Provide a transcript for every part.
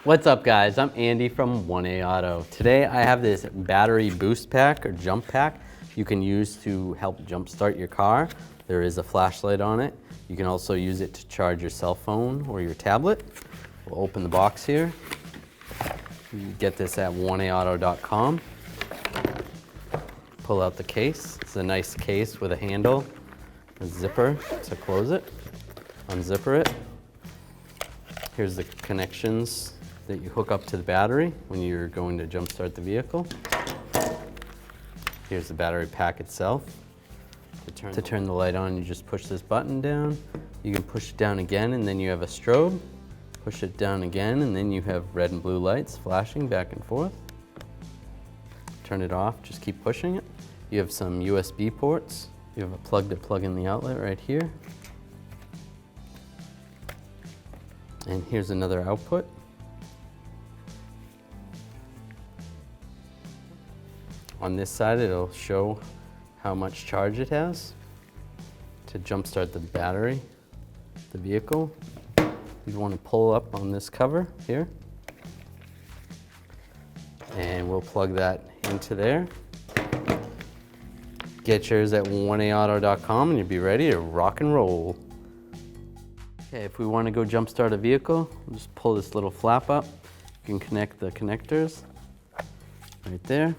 What's up guys, I'm Andy from 1A Auto. Today I have this battery boost pack or jump pack you can use to help jumpstart your car. There is a flashlight on it. You can also use it to charge your cell phone or your tablet. We'll open the box here. You get this at 1aauto.com. Pull out the case. It's a nice case with a handle, a zipper to close it, unzipper it. Here's the connections that you hook up to the battery when you're going to jumpstart the vehicle. Here's the battery pack itself. To turn the light on, you just push this button down. You can push it down again and then you have a strobe. Push it down again and then you have red and blue lights flashing back and forth. Turn it off, just keep pushing it. You have some USB ports. You have a plug to plug in the outlet right here. And here's another output. On this side, it'll show how much charge it has to jumpstart the battery, the vehicle. You want to pull up on this cover here, and we'll plug that into there. Get yours at 1aauto.com and you'll be ready to rock and roll. Okay, if we want to go jumpstart a vehicle, we'll just pull this little flap up. You can connect the connectors right there.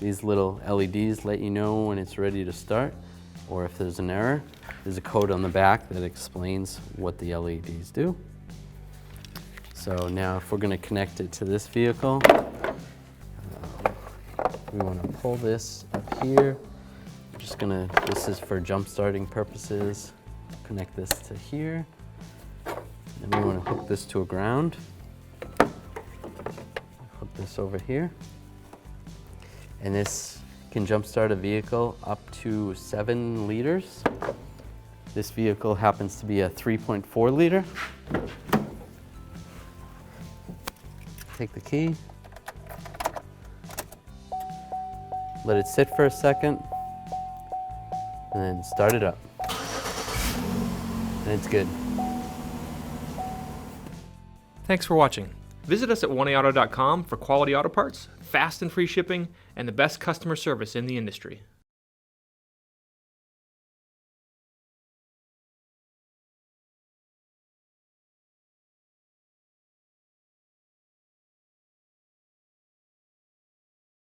These little LEDs let you know when it's ready to start, or if there's an error. There's a code on the back that explains what the LEDs do. So now if we're going to connect it to this vehicle, we want to pull this up here. I'm just going to, this is for jump starting purposes. Connect this to here. And we want to hook this to a ground. Hook this over here. And this can jumpstart a vehicle up to 7 liters. This vehicle happens to be a 3.4 liter. Take the key. Let it sit for a second. And then start it up. And it's good. Thanks for watching. Visit us at 1aauto.com for quality auto parts, fast and free shipping, and the best customer service in the industry.